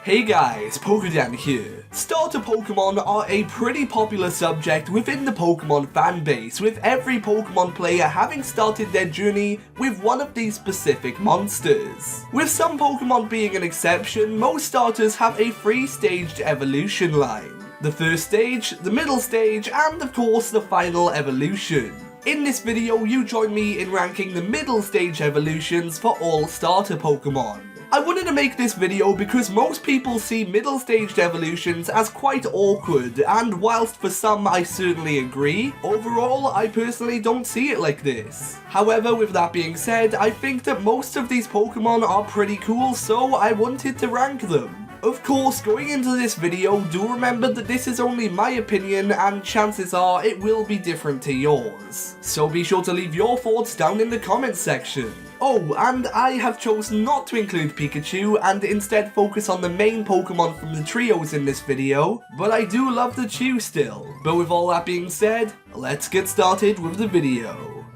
Hey guys, PokéDan here. Starter Pokemon are a pretty popular subject within the Pokemon fanbase, with every Pokemon player having started their journey with one of these specific monsters. With some Pokemon being an exception, most starters have a 3-staged evolution line. The first stage, the middle stage, and of course the final evolution. In this video, you join me in ranking the middle stage evolutions for all starter Pokemon. I wanted to make this video because most people see middle staged evolutions as quite awkward, and whilst for some I certainly agree, overall I personally don't see it like this. However, with that being said, I think that most of these Pokemon are pretty cool, so I wanted to rank them. Of course, going into this video, do remember that this is only my opinion and chances are it will be different to yours. So be sure to leave your thoughts down in the comments section. Oh, and I have chosen not to include Pikachu and instead focus on the main Pokemon from the trios in this video, but I do love the Chew still. But with all that being said, let's get started with the video.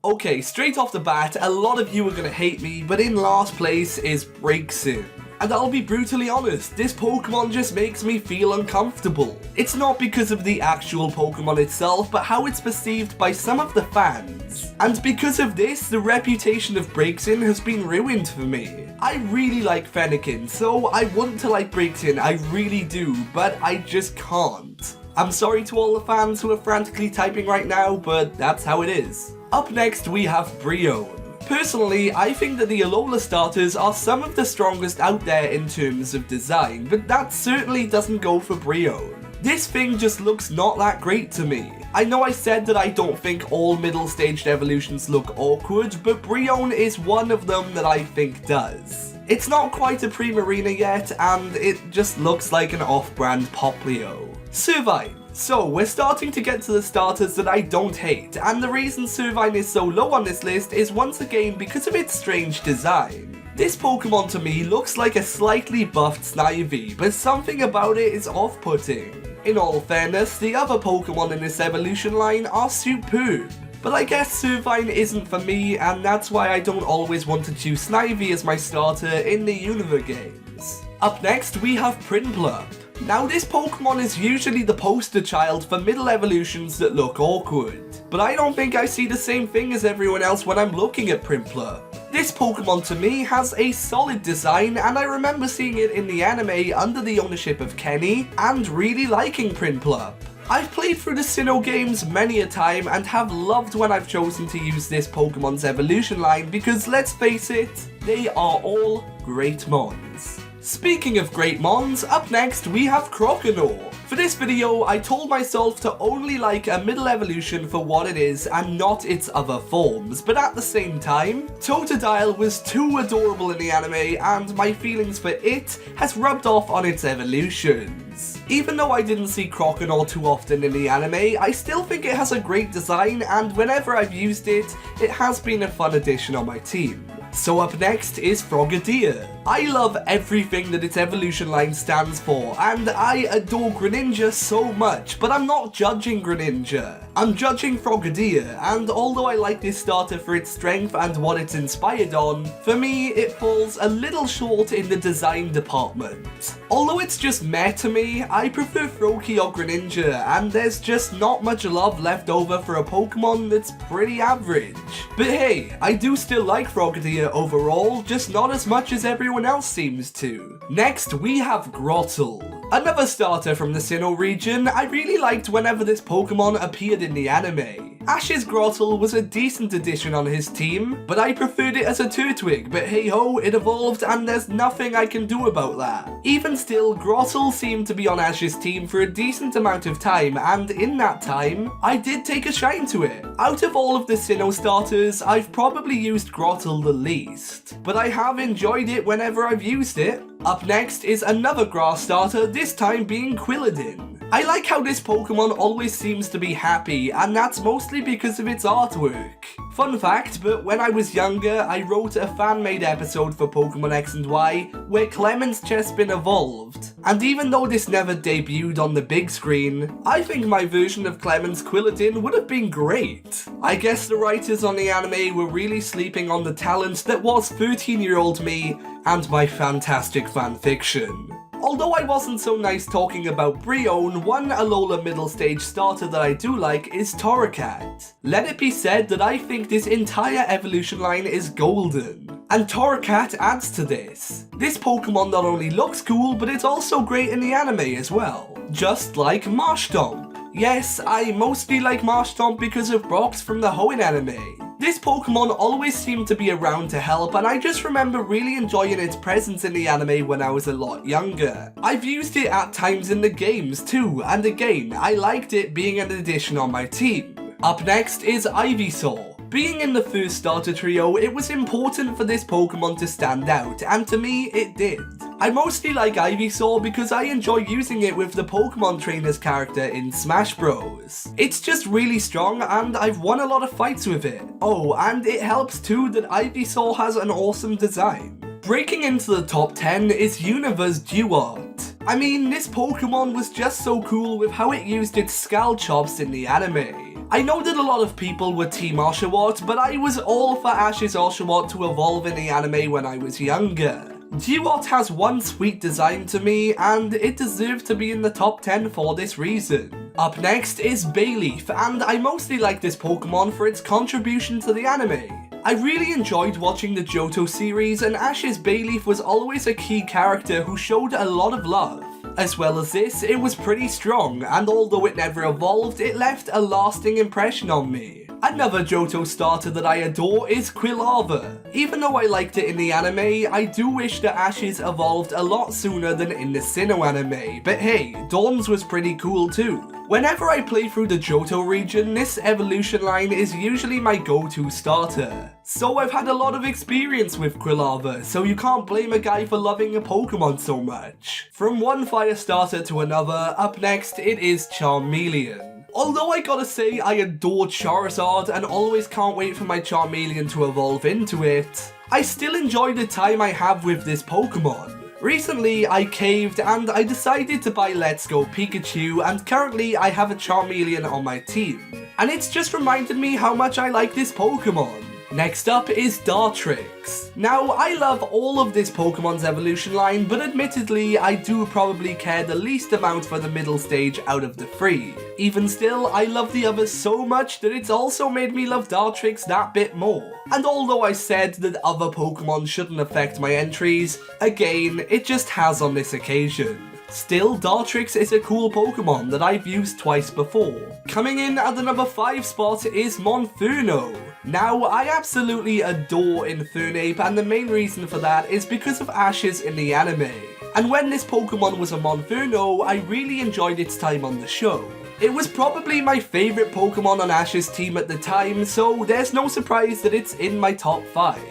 Okay, straight off the bat, a lot of you are gonna hate me, but in last place is Braixen. And I'll be brutally honest, this Pokemon just makes me feel uncomfortable. It's not because of the actual Pokemon itself, but how it's perceived by some of the fans. And because of this, the reputation of Braixen has been ruined for me. I really like Fennekin, so I want to like Braixen, I really do, but I just can't. I'm sorry to all the fans who are frantically typing right now, but that's how it is. Up next we have Brionne. Personally, I think that the Alola starters are some of the strongest out there in terms of design, but that certainly doesn't go for Brionne. This thing just looks not that great to me. I know I said that I don't think all middle staged evolutions look awkward, but Brionne is one of them that I think does. It's not quite a Primarina yet, and it just looks like an off-brand Poplio. Servine. So, we're starting to get to the starters that I don't hate, and the reason Servine is so low on this list is once again because of its strange design. This Pokemon to me looks like a slightly buffed Snivy, but something about it is off-putting. In all fairness, the other Pokemon in this evolution line are superb. But I guess Servine isn't for me, and that's why I don't always want to choose Snivy as my starter in the Unova games. Up next, we have Prinplup. Now this Pokemon is usually the poster child for middle evolutions that look awkward, but I don't think I see the same thing as everyone else when I'm looking at Prinplup. This Pokemon to me has a solid design, and I remember seeing it in the anime under the ownership of Kenny and really liking Prinplup. I've played through the Sinnoh games many a time and have loved when I've chosen to use this Pokemon's evolution line because let's face it, they are all great mons. Speaking of great mons, up next we have Croconaw. For this video, I told myself to only like a middle evolution for what it is and not its other forms, but at the same time, Totodile was too adorable in the anime and my feelings for it has rubbed off on its evolutions. Even though I didn't see Croconaw too often in the anime, I still think it has a great design and whenever I've used it, it has been a fun addition on my team. So up next is Frogadier. I love everything that its evolution line stands for, and I adore Greninja so much, but I'm not judging Greninja. I'm judging Frogadier, and although I like this starter for its strength and what it's inspired on, for me it falls a little short in the design department. Although it's just meh to me, I prefer Froakie or Greninja, and there's just not much love left over for a Pokemon that's pretty average. But hey, I do still like Frogadier overall, just not as much as everyone else seems to. Next, we have Grottle. Another starter from the Sinnoh region. I really liked whenever this Pokemon appeared in the anime. Ash's Grottle was a decent addition on his team, but I preferred it as a Turtwig, but hey ho, it evolved and there's nothing I can do about that. Even still, Grottle seemed to be on Ash's team for a decent amount of time, and in that time, I did take a shine to it. Out of all of the Sinnoh starters, I've probably used Grottle the least, but I have enjoyed it whenever I've used it. Up next is another grass starter, this time being Quilladin. I like how this Pokemon always seems to be happy, and that's mostly because of its artwork. Fun fact, but when I was younger, I wrote a fan-made episode for Pokemon X and Y where Clement's Chespin evolved. And even though this never debuted on the big screen, I think my version of Clemens Quilladin would have been great. I guess the writers on the anime were really sleeping on the talent that was 13-year-old me and my fantastic fanfiction. Although I wasn't so nice talking about Brion, one Alola middle stage starter that I do like is Torracat. Let it be said that I think this entire evolution line is golden. And Torracat adds to this. This Pokemon not only looks cool, but it's also great in the anime as well. Just like Marshtomp. Yes, I mostly like Marshtomp because of Brox from the Hoenn anime. This Pokemon always seemed to be around to help, and I just remember really enjoying its presence in the anime when I was a lot younger. I've used it at times in the games too, and again, I liked it being an addition on my team. Up next is Ivysaur. Being in the first starter trio, it was important for this Pokemon to stand out, and to me, it did. I mostly like Ivysaur because I enjoy using it with the Pokemon Trainers character in Smash Bros. It's just really strong and I've won a lot of fights with it. Oh, and it helps too that Ivysaur has an awesome design. Breaking into the top 10 is Univa's Duart. I mean, this Pokemon was just so cool with how it used its Skull Chops in the anime. I know that a lot of people were Team Oshawott, but I was all for Ash's Oshawott to evolve in the anime when I was younger. Duart has one sweet design to me, and it deserves to be in the top 10 for this reason. Up next is Bayleaf, and I mostly like this Pokemon for its contribution to the anime. I really enjoyed watching the Johto series, and Ash's Bayleaf was always a key character who showed a lot of love. As well as this, it was pretty strong, and although it never evolved, it left a lasting impression on me. Another Johto starter that I adore is Quilava. Even though I liked it in the anime, I do wish that Ash's evolved a lot sooner than in the Sinnoh anime, but hey, Dawn's was pretty cool too. Whenever I play through the Johto region, this evolution line is usually my go-to starter. So I've had a lot of experience with Quilava, so you can't blame a guy for loving a Pokemon so much. From one fire starter to another, up next it is Charmeleon. Although I gotta say I adore Charizard and always can't wait for my Charmeleon to evolve into it, I still enjoy the time I have with this Pokemon. Recently I caved and I decided to buy Let's Go Pikachu, and currently I have a Charmeleon on my team. And it's just reminded me how much I like this Pokemon. Next up is Dartrix. Now, I love all of this Pokemon's evolution line, but admittedly, I do probably care the least amount for the middle stage out of the three. Even still, I love the others so much that it's also made me love Dartrix that bit more. And although I said that other Pokemon shouldn't affect my entries, again, it just has on this occasion. Still, Dartrix is a cool Pokemon that I've used twice before. Coming in at the number 5 spot is Monferno. Now, I absolutely adore Infernape, and the main reason for that is because of Ash's in the anime. And when this Pokemon was a Monferno, I really enjoyed its time on the show. It was probably my favourite Pokemon on Ash's team at the time, so there's no surprise that it's in my top 5.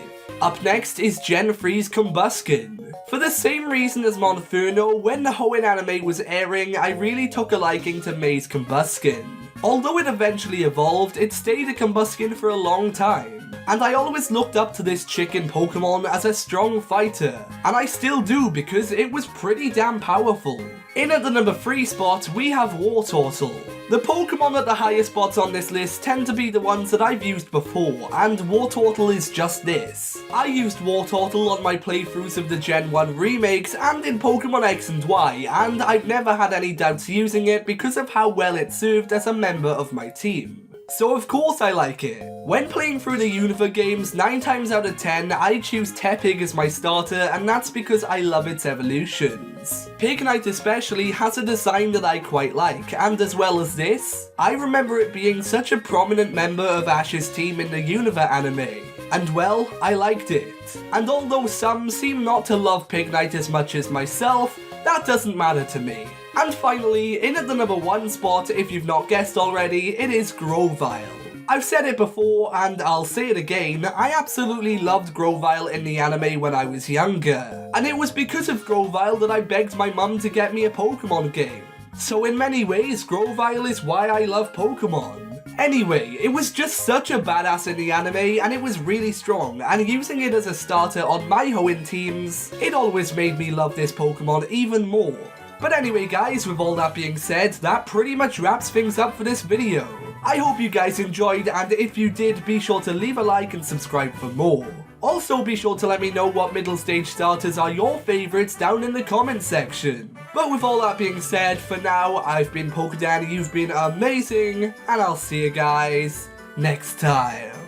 Up next is Gen 3's Combusken. For the same reason as Monferno, when the Hoenn anime was airing, I really took a liking to May's Combusken. Although it eventually evolved, it stayed a Combusken for a long time. And I always looked up to this chicken Pokemon as a strong fighter, and I still do because it was pretty damn powerful. In at the number 3 spot, we have Wartortle. The Pokemon at the highest spots on this list tend to be the ones that I've used before, and Wartortle is just this. I used Wartortle on my playthroughs of the Gen 1 remakes and in Pokemon X and Y, and I've never had any doubts using it because of how well it served as a member of my team. So of course I like it. When playing through the Unova games, 9 times out of 10, I choose Tepig as my starter, and that's because I love its evolutions. Pignite especially has a design that I quite like, and as well as this, I remember it being such a prominent member of Ash's team in the Unova anime. And well, I liked it. And although some seem not to love Pignite as much as myself, that doesn't matter to me. And finally, in at the number 1 spot, if you've not guessed already, it is Grovyle. I've said it before, and I'll say it again, I absolutely loved Grovyle in the anime when I was younger. And it was because of Grovyle that I begged my mum to get me a Pokemon game. So in many ways, Grovyle is why I love Pokemon. Anyway, it was just such a badass in the anime, and it was really strong, and using it as a starter on my Hoenn teams, it always made me love this Pokemon even more. But anyway guys, with all that being said, that pretty much wraps things up for this video. I hope you guys enjoyed, and if you did, be sure to leave a like and subscribe for more. Also be sure to let me know what middle stage starters are your favourites down in the comments section. But with all that being said, for now, I've been PokéDan, you've been amazing, and I'll see you guys next time.